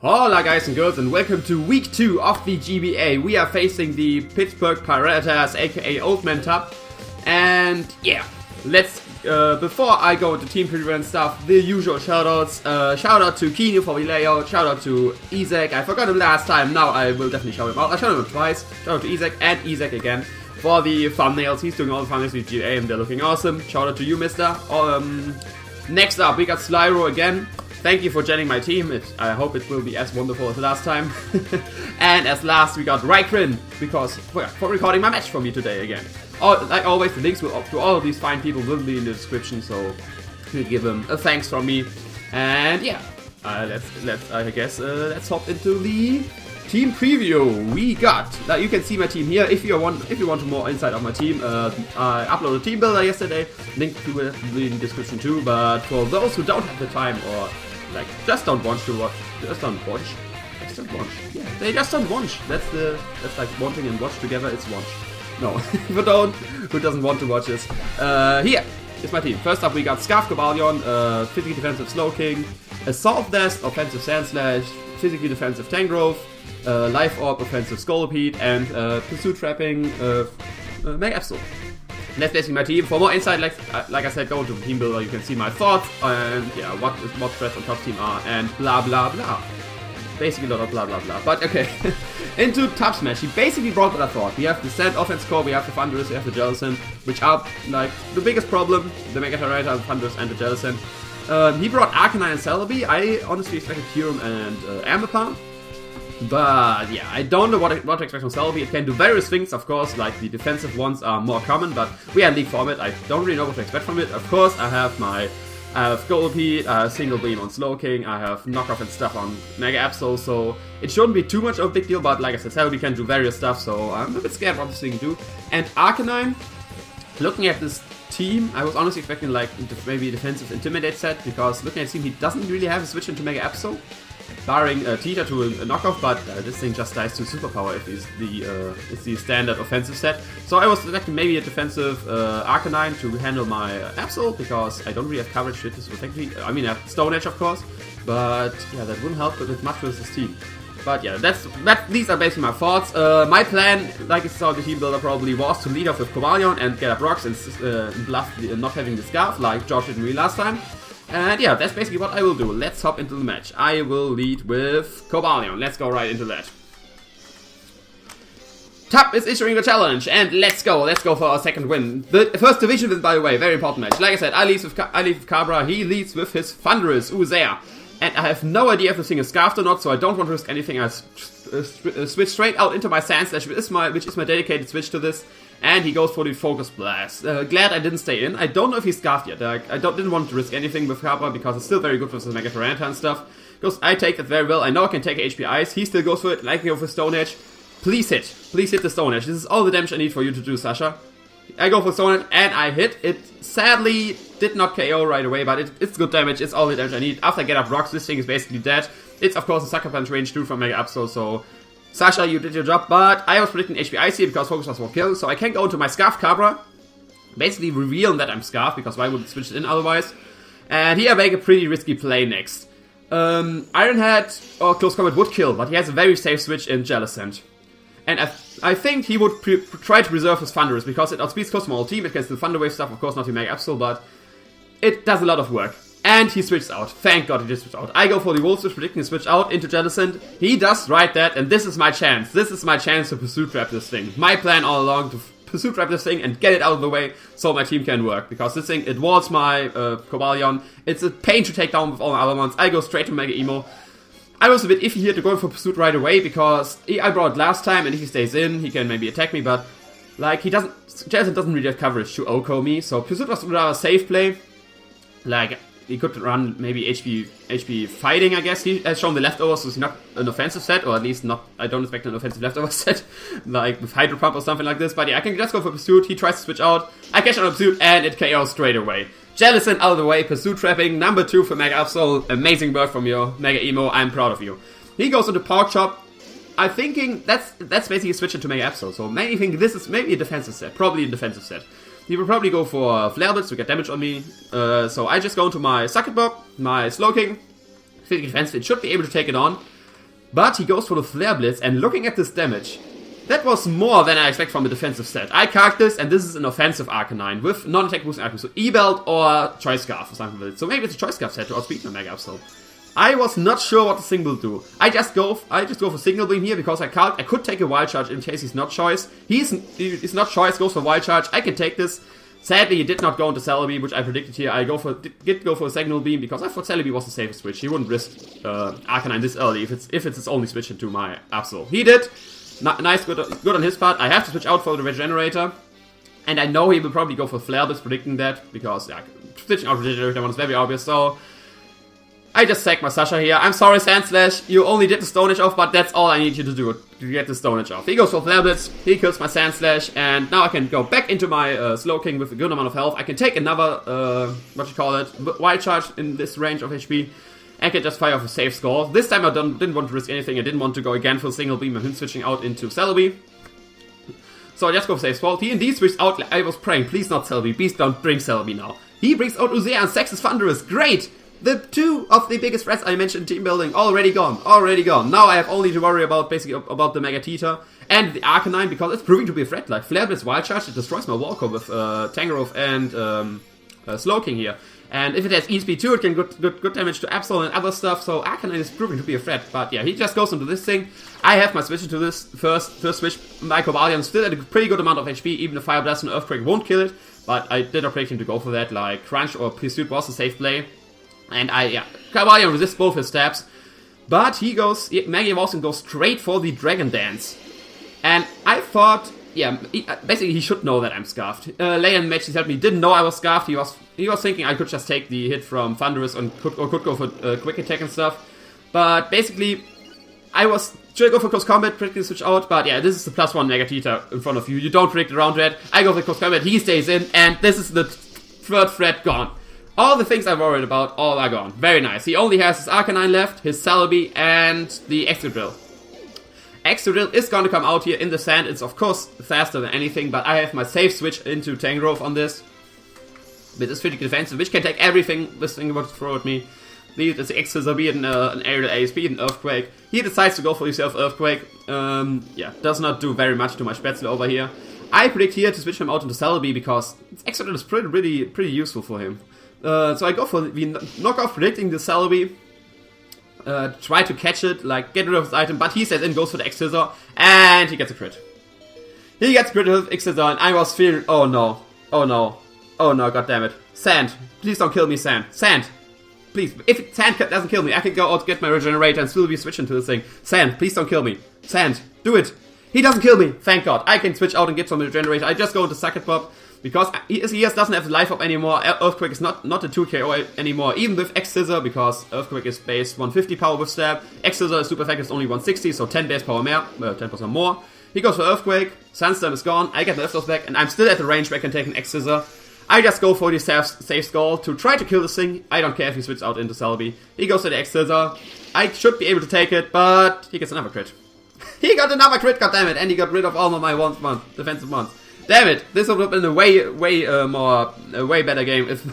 Hola guys and girls, and welcome to week 2 of the GBA. We are facing the Pittsburgh Pirattatas, aka Old Man Tub. And yeah, let's, before I go into team preview and stuff, the usual shoutouts. Shout out to Kino for the layout, shout out to Isaac. I forgot him last time, now I will definitely shout him out. I shouted him twice. Shout out to Isaac and Isaac again for the thumbnails. He's doing all the thumbnails with GBA and they're looking awesome. Shout out to you, mister. Next up, we got Slyroh again. Thank you for joining my team. I hope it will be as wonderful as the last time. And as last, we got RhyQuinn, because for recording my match for me today again. Like always, the links to all of these fine people will be in the description, so you give them a thanks from me. And yeah, let's hop into the team preview. We got, you can see my team here. If you want more insight of my team, I uploaded a team builder yesterday. Link to it in the description too. But for those who don't have the time or like just don't want to watch, they just don't watch. That's like wanting and watch together. It's watch. No, who doesn't want to watch this? Here is my team. First up, we got Scarf Cobalion, physically defensive Slow King, Assault Vest, offensive Sand Slash, physically defensive Tangrowth, Life Orb, offensive Scolipede, and Pursuit Trapping, Mega Absol. That's basically my team. For more insight, like I said, go to the team builder. You can see my thoughts and yeah, what threats on top team are and blah blah blah. Basically a lot of blah blah blah. But okay, into Top Smash. He basically brought what I thought. We have the Sand Offense Core, we have the Thunderous, we have the Jellicent, which are like the biggest problem. The Mega Pirattatas, the Thunderous, and the Jellicent. He brought Arcanine and Celebi. I honestly expected Kyurem and Ambipom. But yeah, I don't know what to expect from Celebi. It can do various things, of course, like the defensive ones are more common, but we had League format. I don't really know what to expect from it. Of course, I have Scolipede, I have Single Beam on Slow King, I have Knockoff and stuff on Mega Absol, so it shouldn't be too much of a big deal, but like I said, Celebi can do various stuff, so I'm a bit scared what this thing can do. And Arcanine, looking at this team, I was honestly expecting like maybe a defensive Intimidate set, because looking at his team, he doesn't really have a switch into Mega Absol. Barring Tita to a knockoff, but this thing just dies to superpower if it's the standard offensive set. So I was expecting maybe a defensive Arcanine to handle my Absol, because I don't really have coverage with this. Technically, I mean I have Stone Edge of course, but yeah, that wouldn't help with much with this team. But yeah, these are basically my thoughts. My plan, like I saw the team builder probably, was to lead off with Cobalion and get up rocks and bluff not having the Scarf like George did me last time. And yeah, that's basically what I will do. Let's hop into the match. I will lead with Cobalion. Let's go right into that. Tub is issuing the challenge, and let's go for our second win. The first division win, by the way, very important match. Like I said, I lead with Cabra, he leads with his Thunderous, Uzea. And I have no idea if this thing is scarfed or not, so I don't want to risk anything. I switch straight out into my Sand Slash, which is my dedicated switch to this. And he goes for the Focus Blast. Glad I didn't stay in. I don't know if he's scarfed yet. I didn't want to risk anything with Cabra because it's still very good with the Mega Pirattatas and stuff. Because I take that very well. I know I can take HP Ice. He still goes for it, like me with Stone Edge. Please hit. Please hit the Stone Edge. This is all the damage I need for you to do, Sasha. I go for Stone Edge and I hit. It sadly did not KO right away, but it's good damage. It's all the damage I need. After I get up rocks, this thing is basically dead. It's of course a Sucker Punch range 2 from Mega Absol, so Sasha, you did your job, but I was predicting HP Ice here because Focus was kill, so I can go into my Scarf Cabra, basically revealing that I'm Scarf, because why would it switch it in otherwise? And here I make a pretty risky play next. Iron Head or Close Combat would kill, but he has a very safe switch in Jellicent. And I think he would try to preserve his Thunderous, because it outspeeds close to my whole team, it gets the Thunder Wave stuff, of course not to Mega Absol, but it does a lot of work. And he switches out. Thank God he did switch out. I go for the Wolf Switch, predicting a switch out into Jellicent. He does right that, and this is my chance. This is my chance to Pursuit Trap this thing. My plan all along to Pursuit Trap this thing and get it out of the way so my team can work. Because this thing, it walls my Cobalion. It's a pain to take down with all my other ones. I go straight to Mega Emo. I was a bit iffy here to go for Pursuit right away, because I brought it last time, and if he stays in, he can maybe attack me, but like Jellicent doesn't really have coverage to OHKO me, so Pursuit was rather a safe play. Like, he could run maybe HP fighting, I guess. He has shown the leftovers, so it's not an offensive set, or at least not, I don't expect an offensive leftover set, like with Hydro Pump or something like this. But yeah, I can just go for Pursuit. He tries to switch out. I catch on Pursuit, and it KOs straight away. Jellicent out of the way, Pursuit Trapping, number 2 for Mega Absol. Amazing work from your Mega Emo, I'm proud of you. He goes into Pork Chop. I'm thinking that's basically a switch into Mega Absol, so maybe think this is maybe a defensive set, probably a defensive set. He will probably go for Flare Blitz to get damage on me. So I just go into my Sucker Bob, my Slow King. Physical defense, it should be able to take it on. But he goes for the Flare Blitz, and looking at this damage, that was more than I expect from a defensive set. I calc this, and this is an offensive Arcanine with non-attack boosting items, so E-Belt or Choice Scarf or something with it. So maybe it's a Choice Scarf set to outspeed my Mega Absol. I was not sure what the thing will do. I just go for Signal Beam here because I could take a Wild Charge in case he's not Choice. He's not Choice, goes for Wild Charge. I can take this. Sadly, he did not go into Celebi, which I predicted here. I did go for a Signal Beam because I thought Celebi was the safest switch. He wouldn't risk Arcanine this early if it's his only switch into my Absol. He did. Nice, good on his part. I have to switch out for the Regenerator. And I know he will probably go for Flare Blitz, predicting that. Because, yeah, switching out Regenerator one is very obvious. So, I just sacked my Sasha here. I'm sorry, Sandslash. You only did the Stone Edge off, but that's all I need you to do to get the Stone Edge off. He goes for Flare Blitz. He kills my Sandslash. And now I can go back into my Slow King with a good amount of health. I can take another, Wild Charge in this range of HP. I can just fire off a safe score. This time I didn't want to risk anything. I didn't want to go again for a Single Beam and him switching out into Celebi. So I just go for safe score. He indeed switched out. I was praying, please not Celebi. Please don't bring Celebi now. He brings out Uzea and Sex's Thunderous. Great! The two of the biggest threats I mentioned in team building already gone. Now I have only to worry about basically about the Megatita and the Arcanine because it's proving to be a threat. Like Flare Blitz, Wild Charge, it destroys my Walker with Tangrowth and Slowking here. And if it has E-Speed too, it can good damage to Absol and other stuff, so Arcanine is proving to be a threat. But yeah, he just goes into this thing. I have my switch into this first switch. My Cobalion still at a pretty good amount of HP, even the Fire Blast and Earthquake won't kill it. But I did not predict him to go for that, like Crunch or Pursuit was a safe play. And Cobalion resists both his stabs. But Maggie Wilson goes straight for the Dragon Dance. And I thought, basically he should know that I'm Scarfed. Leon Match helped me, didn't know I was Scarfed. He was thinking I could just take the hit from Thunderous and could go for Quick Attack and stuff. But basically, should I go for Close Combat, predict switch out? But yeah, this is the +1 Megatita in front of you. You don't predict around that. I go for Close Combat, he stays in, and this is the third threat gone. All the things I worried about, all are gone. Very nice. He only has his Arcanine left, his Celebi, and the Excadrill. Excadrill is going to come out here in the sand. It's of course faster than anything, but I have my safe switch into Tangrowth on this. With this critical defensive, which can take everything this thing would throw at me. Be it the X-Scissor, be it an Aerial Ace, be it an Earthquake. He decides to go for himself Earthquake. Does not do very much to my Spätzle over here. I predict here to switch him out into Celebi because Excadrill is pretty useful for him. So I go for the knockoff, predicting the Celebi. Try to catch it, like get rid of his item, but he says in, goes for the X-Scissor, and he gets a crit. He gets rid of X-Scissor, and I was fearing, oh no, god damn it. Sand, please don't kill me, Sand. Sand, please, if Sand doesn't kill me, I can go out, get my Regenerator, and still be switching to this thing. Sand, please don't kill me. Sand, do it. He doesn't kill me, thank god. I can switch out and get some Regenerator. I just go into Sucket Pop. Because he doesn't have Life Up anymore, Earthquake is not a 2KO anymore, even with X-Scissor, because Earthquake is base 150 power with Stab. X-Scissor is super effective, is only 160, so 10 base power more, 10% more. He goes for Earthquake, Sunstorm is gone, I get the F-Toss back, and I'm still at the range where I can take an X-Scissor. I just go for the safe skull to try to kill this thing. I don't care if he switches out into Celebi. He goes to the X-Scissor. I should be able to take it, but he gets another crit. He got another crit, goddammit, and he got rid of all of my defensive ones. Damn it! This would have been a way better game if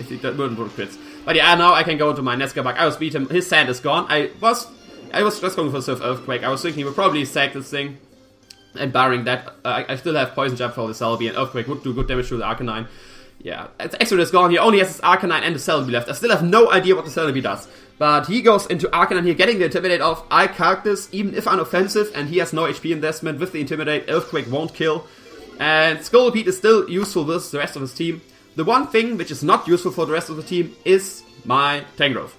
he wouldn't put crits. But yeah, now I can go into my Nesca-Bug. I will beat him. His sand is gone. I was just going for Surf Earthquake. I was thinking he would probably sack this thing. And barring that, I still have Poison Jab for the Celebi, and Earthquake would do good damage to the Arcanine. Yeah, X-Ray is gone. He only has his Arcanine and the Celebi left. I still have no idea what the Celebi does. But he goes into Arcanine here, getting the Intimidate off. I calc this, even if unoffensive, and he has no HP investment. With the Intimidate, Earthquake won't kill. And Scolipede is still useful with the rest of his team. The one thing which is not useful for the rest of the team is my Tangrowth.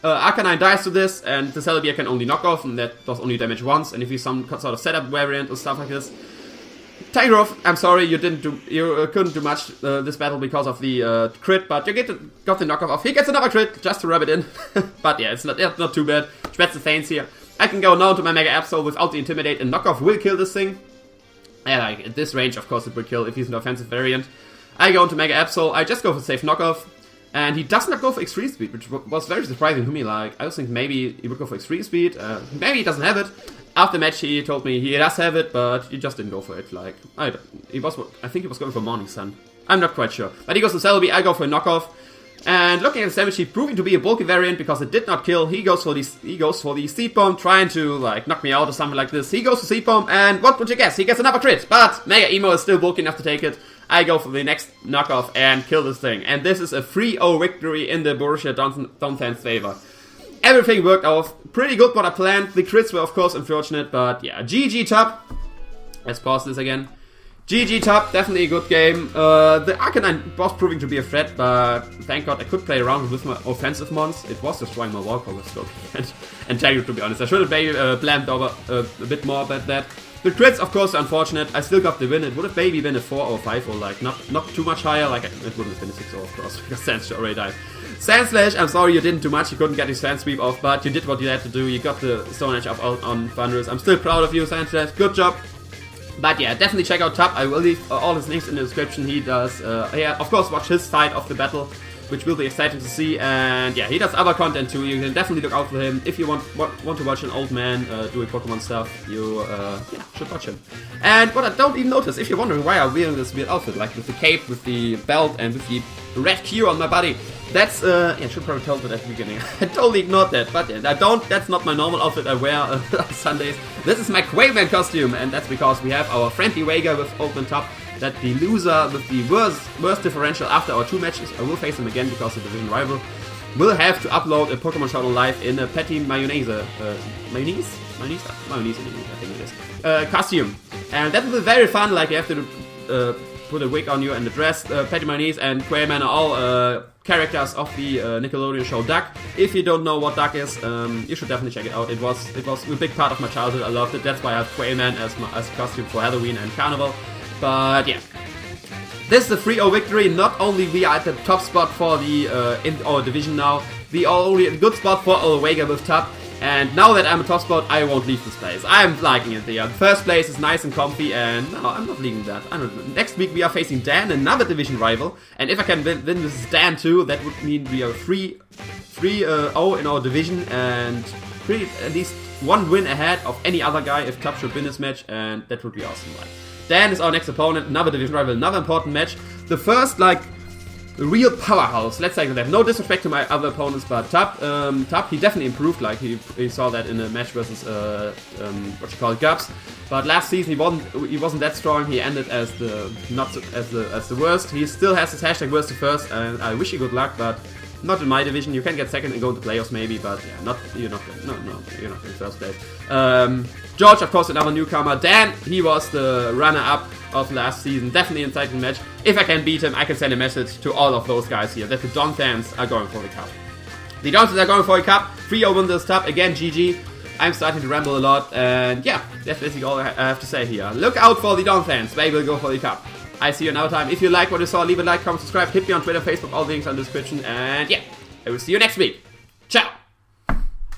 Arcanine dies to this, and the Celebi I can only knock off, and that does only damage once. And if he's some sort of setup variant or stuff like this, Tangrowth, I'm sorry, you couldn't do much this battle because of the crit, but you got the knockoff off. He gets another crit just to rub it in, but yeah, it's not too bad. Spätzle feigns here. I can go now to my Mega Absol without the Intimidate, and knockoff will kill this thing. Yeah, like at this range, of course, it will kill if he's an offensive variant. I go into Mega Absol, I just go for safe knockoff, and he does not go for Extreme Speed, which was very surprising to me. Like, I was thinking maybe he would go for Extreme Speed, maybe he doesn't have it. After the match, he told me he does have it, but he just didn't go for it. Like, I think he was going for Morning Sun. I'm not quite sure. But he goes to Celebi, I go for a knockoff. And looking at the damage sheet, proving to be a bulky variant because it did not kill. He goes for the seed bomb, trying to like knock me out or something like this. He goes for seed bomb, and what would you guess? He gets another crit, but Mega Emo is still bulky enough to take it. I go for the next knockoff and kill this thing. And this is a 3-0 victory in the Borussia Donphan's favor. Everything worked out pretty good what I planned. The crits were of course unfortunate, but yeah, GG top. Let's pause this again. GG top, definitely a good game. The Arcanine was proving to be a threat, but thank god I could play around with my offensive mons. It was destroying my wall cover scope and Jagger, to be honest. I should have maybe blamed over a bit more about that. The crits, of course, are unfortunate. I still got the win. It would have maybe been a 4 or 5 or like not too much higher. Like it wouldn't have been a 6 or of course because Sandslash already died. Sandslash, I'm sorry you didn't do much. You couldn't get his fan sweep off, but you did what you had to do. You got the Stone Edge up on Thunderous. I'm still proud of you, Sandslash. Good job. But yeah, definitely check out Tup. I will leave all his links in the description. He does, yeah, of course, watch his side of the battle, which will be exciting to see. And yeah, he does other content too. You can definitely look out for him. If you want to watch an old man doing Pokemon stuff, you yeah, should watch him. And what I don't even notice, if you're wondering why I'm wearing this weird outfit, like with the cape, with the belt, and with the red Q on my body, that's, yeah, I should probably told it at the beginning. I totally ignored that, but yeah, that's not my normal outfit I wear on Sundays. This is my Quaveman costume, and that's because we have our friendly Vega with Open Top, that the loser with the worst differential after our 2 matches, I will face him again because of the division rival, will have to upload a Pokemon Shuttle live in a Petty Mayonnaise, Mayonnaise, I think it is, costume. And that will be very fun, like you have to put a wig on you and a dress. Petty Mayonnaise and Quayman are all characters of the Nickelodeon show Duck. If you don't know what Duck is, you should definitely check it out. It was a big part of my childhood. I loved it. That's why I have Quayman as a costume for Halloween and Carnival. But yeah, this is a 3-0 victory. Not only we are at the top spot for the in our division now, we are only at a good spot for Vega with Tup. And now that I'm a top spot, I won't leave this place. I'm liking it there. First place is nice and comfy, and no, I'm not leaving that. Next week we are facing Dan, another division rival. And if I can win with Dan too, that would mean we are 3-0 in our division, and at least 1 win ahead of any other guy if Tup should win this match, and that would be awesome, right? Dan is our next opponent, another division rival, another important match. The first, like, real powerhouse, let's say that. No disrespect to my other opponents, but Tup, he definitely improved. Like he saw that in a match versus what you call it, Gubs. But last season he wasn't that strong. He ended as the worst. He still has his hashtag worst to first, and I wish you good luck, but not in my division. You can get second and go into playoffs maybe, but yeah, you're not in first place. George, of course, another newcomer. Dan, he was the runner-up of last season, definitely in second match. If I can beat him, I can send a message to all of those guys here that the Donphans are going for the cup. The Donphans are going for a cup. 3-0 win this cup. Again, GG. I'm starting to ramble a lot, and yeah, that's basically all I have to say here. Look out for the Donphans. They will go for the cup. I see you another time. If you like what you saw, leave a like, comment, subscribe, hit me on Twitter, Facebook, all the links on the description, and yeah, I will see you next week.